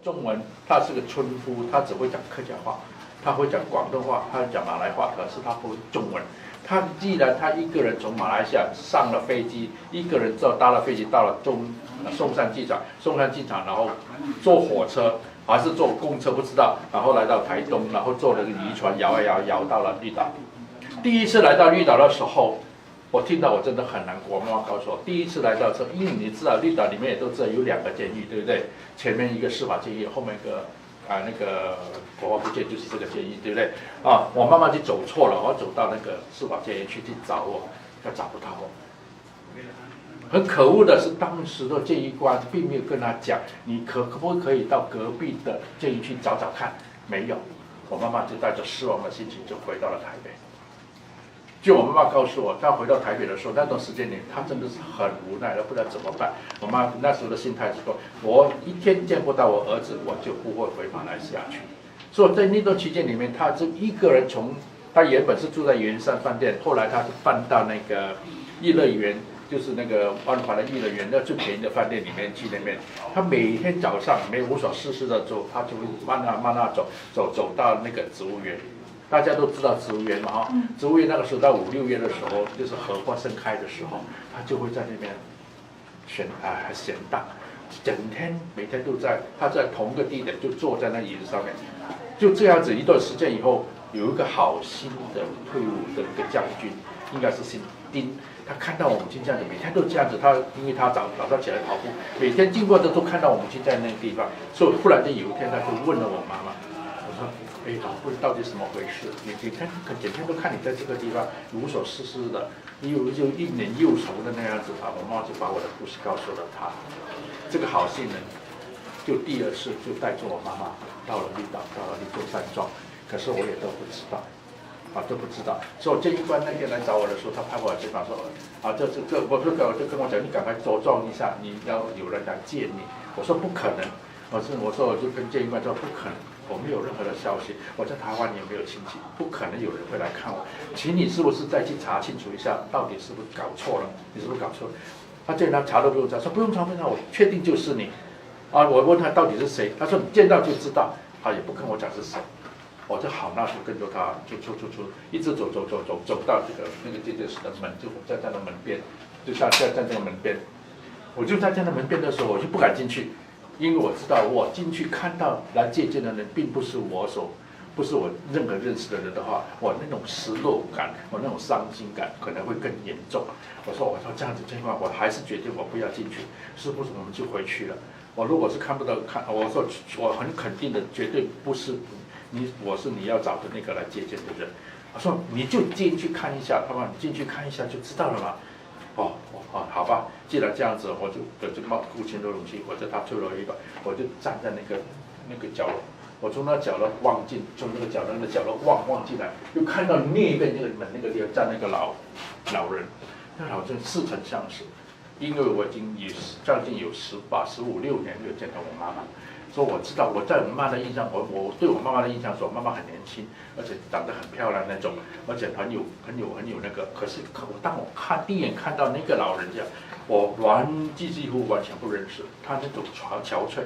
中文，他是个村夫，他只会讲客家话，他会讲广东话，他会讲马来话，可是他不会中文。他既然他一个人从马来西亚上了飞机，一个人搭了飞机到了松山机场，然后坐火车还是坐公车不知道，然后来到台东，然后坐那个渔船摇啊摇到了绿岛。第一次来到绿岛的时候，我听到我真的很难过。我妈妈告诉我，第一次来到这，因为你知道绿岛里面也都知道有2个监狱，对不对？前面一个司法监狱，后面一个那个国防部监就是这个监狱，对不对？我妈妈就走错了，我走到那个司法监狱去找我，要找不到我。很可恶的是，当时的监狱官并没有跟他讲，你可不可以到隔壁的监狱去找找看？没有，我妈妈就带着失望的心情就回到了台北。就我妈妈告诉我，她回到台北的时候，那段时间里，她真的是很无奈的，不知道怎么办。我妈那时候的心态是说，我一天见不到我儿子，我就不会回马来西亚去。所以在那段期间里面，她就一个人她原本是住在圆山饭店，后来她就搬到那个逸乐园，就是那个万华的逸乐园，那最便宜的饭店里面去那边。她每天早上无所事事的走，她就会慢慢走到那个植物园。大家都知道植物园嘛哈，植物园那个时候到5、6月的时候，就是荷花盛开的时候，他就会在那边闲荡，整天每天都在，他在同一个地点就坐在那椅子上面，就这样子一段时间以后，有一个好心的退伍的一个将军，应该是姓丁，他看到我母亲这样子，每天都这样子，因为他早上起来跑步，每天经过的都看到我母亲在那个地方，所以忽然间有一天他就问了我妈妈，我说。老夫到底怎么回事？你看，整天都看你在这个地方无所事事的，你就一脸忧愁的那样子我妈妈就把我的故事告诉了他。这个好心人，就第2次就带着我妈妈到了绿岛，到了绿洲山庄，可是我也都不知道，都不知道。所以监狱官那天来找我的时候，他拍我肩膀说，我就跟我讲，你赶快茁壮一下，你要有人来见你。我说不可能，我就跟监狱官说不可能。我没有任何的消息，我在台湾也没有亲戚，不可能有人会来看我。请你是不是再去查清楚一下，到底是不是搞错了？你是不是搞错了？他见他查都不用查，说不用查，我确定就是你。我问他到底是谁，他说你见到就知道，他也不跟我讲是谁。我就好，那时候跟着他就出，一直走到那个戒室的门，就在他的门边，就站在这个门边。我就在这样的门边的时候，我就不敢进去。因为我知道，我进去看到来借鉴的人，并不是我任何认识的人的话，我那种失落感，我那种伤心感可能会更严重。我说这样子情况，我还是决定我不要进去，是不是我们就回去了？我如果是我说我很肯定的，绝对不是我是你要找的那个来借鉴的人。我说你就进去看一下，好吧？你进去看一下就知道了嘛。好吧，既然这样子，我就鼓起了勇气，我就他推了一把，我就站在那个角落，我从那角落望进，从那个角落望进来，又看到那边那个门那个地方站那个老人，那老人似曾相识，因为我已经将近有18、15、16年没有见到我妈妈。说我知道我在我妈妈的印象，我对我妈妈的印象说，妈妈很年轻，而且长得很漂亮那种，而且很有那个。可是当我第一眼看到那个老人家，我几乎完全不认识他那种憔悴，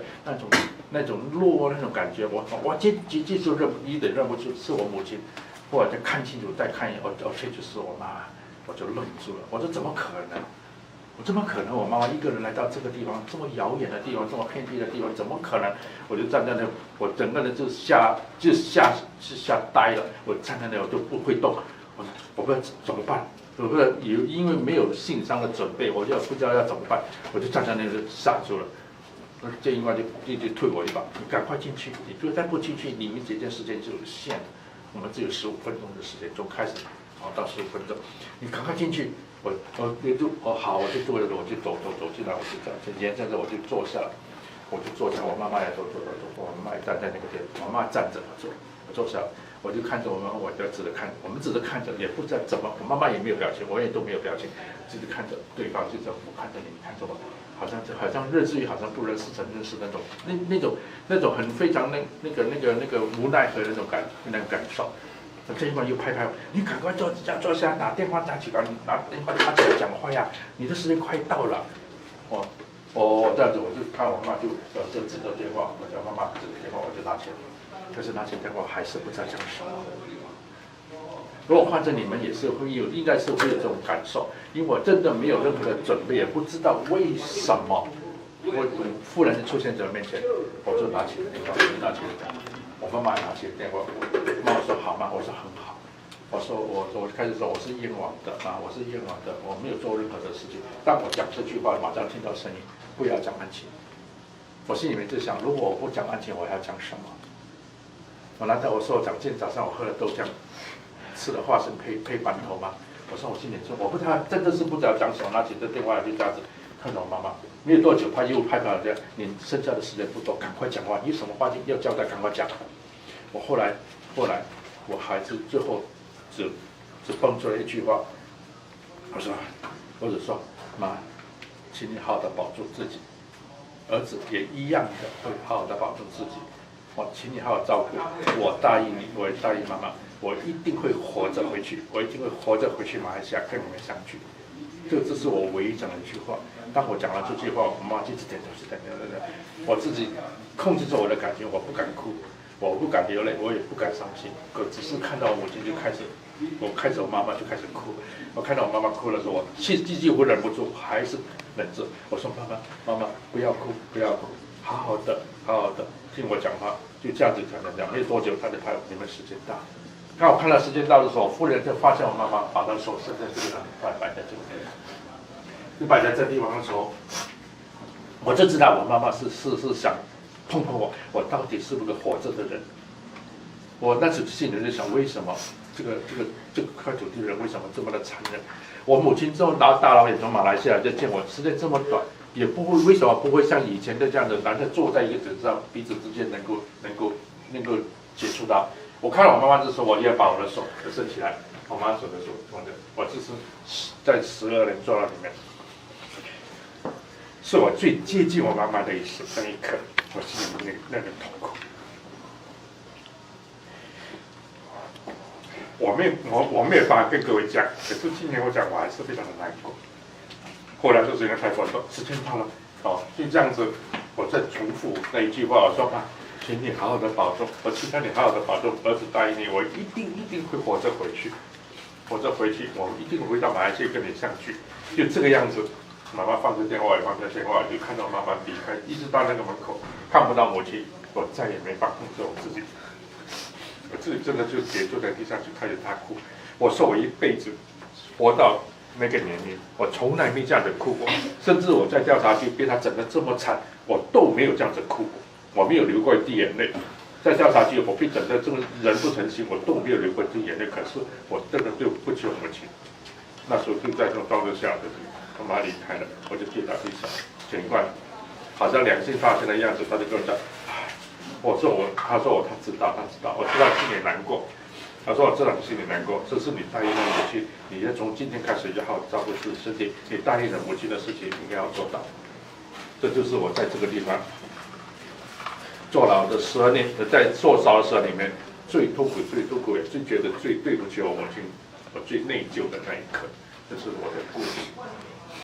那种落那种感觉，我记住一点认不出是我母亲，后来再看清楚再看一眼，确实是我妈妈，我就愣住了，我说怎么可能？怎么可能？我妈妈一个人来到这个地方，这么遥远的地方，这么偏僻的地方，怎么可能？我就站在那，我整个人就吓呆了。我站在那，我就不会动。我不知道怎么办，我不知道因为没有信上的准备，我就不知道要怎么办，我就站在那就傻住了。监狱官就推我一把，你赶快进去，你如果再不进去，你们这件事情就有限了。我们只有15分钟的时间，从开始到15分钟，你赶快进去。我好，我就坐着，我就走进来，我就这样，沿着我就坐下了，我妈妈也坐，我妈妈也站在那个地方，我妈妈站着，我坐下了，我就看着我妈妈，我就只是看，我们只是看着，也不知道怎么，我妈妈也没有表情，我也都没有表情，只是看着对方，就这样，我看着你，你看着我，好像认识于好像不认识，认识那种那种很非常那个无奈何的那种感受。这一关又拍我，你赶快坐下，拿电话拿起来讲话呀！你的时间快到了。我这样子，我就看我妈就这指着电话，我叫妈妈指着电话，我就拿钱，可是拿起电话还是不知道讲什么。如果换成你们也是会有，应该是会有这种感受，因为我真的没有任何的准备，也不知道为什么我忽然就出现在我面前，我就拿起电话，拿起电话，我妈妈拿起电话，妈妈说好吗？我说很好。我开始说我是燕王的啊，我是燕王的，我没有做任何的事情。当我讲这句话，马上听到声音，不要讲案情。我心里面就想，如果我不讲案情，我还要讲什么？我难道我说我讲今天早上我喝了豆浆，吃了花生配馒头吗？我说我心里说，我不知道，真的是不知道讲什么，拿起这电话就这样子看着我妈妈。没有多久，她又拍拍这样，你剩下的时间不多，赶快讲话，你有什么话要交代，赶快讲。我后来，我孩子最后只蹦出来一句话，我只说妈，请你好好的保重自己，儿子也一样的会好好的保重自己。请你好好照顾，我答应你，我也答应妈妈，我一定会活着回去，我一定会活着回去马来西亚跟你们相聚。这是我唯一讲的一句话。当我讲了这句话，我妈就一直点头，我自己控制住我的感情，我不敢哭，我不敢流泪，我也不敢伤心，可只是看到我母亲就开始，我妈妈就开始哭。我看到我妈妈哭的时候，我几乎忍不住，还是忍着。我说妈妈不要哭，不要哭，好好的听我讲话。就这样子讲，没多久他就拍你们时间到。刚好看到时间到的时候，夫人就发现我妈妈把她的手伸在这个地方，摆在这个地方，就摆在这地方的时候，我就知道我妈妈是想碰碰我到底是不是活着的人。我那时心里就想，为什么这个块土地的人为什么这么的残忍？我母亲之后大老远从马来西亚就见我，时间这么短。也不会，为什么不会像以前的这样的男人坐在一个椅子上，彼此之间能够接触到？我看到我妈妈的时候，我也把我的手伸起来，我妈手的手，我就是在12人坐牢里面，是我最接近我妈妈的那一刻，我心里那个痛苦。我没有办法跟各位讲，可是今年我讲，我还是非常的难过。后来就是因为太过说时间到了，就这样子，我再重复那一句话，我说妈，请你好好的保重，我期待你好好的保重，儿子答应你，我一定会活着回去，我一定会到马来西亚跟你相聚，就这个样子。妈妈放着电话，也放着电话，就看到妈妈离开，一直到那个门口，看不到母亲，我再也没法控制我自己真的就跌坐在地上，就开始大哭。我说我一辈子活到那个年龄，我从来没这样子哭过，甚至我在调查局被他整得这么惨，我都没有这样子哭过，我没有流过一滴眼泪。在调查局我被整得这么人不成形，我都没有流过一滴眼泪。可是我真的对不起我母亲，那时候就在这种状态下，我妈离开了，我就跌到地上，警官好像良心发现的样子，他就跟我讲，他说他知道，我知道心里难过。他说：“我知道你心里难过，这是你答应了母亲，你要从今天开始要好好照顾自己身体。你答应了母亲的事情，你应该要做到。这就是我在这个地方坐牢的12年，在坐牢的12年里面最痛苦，也最觉得最对不起我母亲，我最内疚的那一刻，这是我的故事。”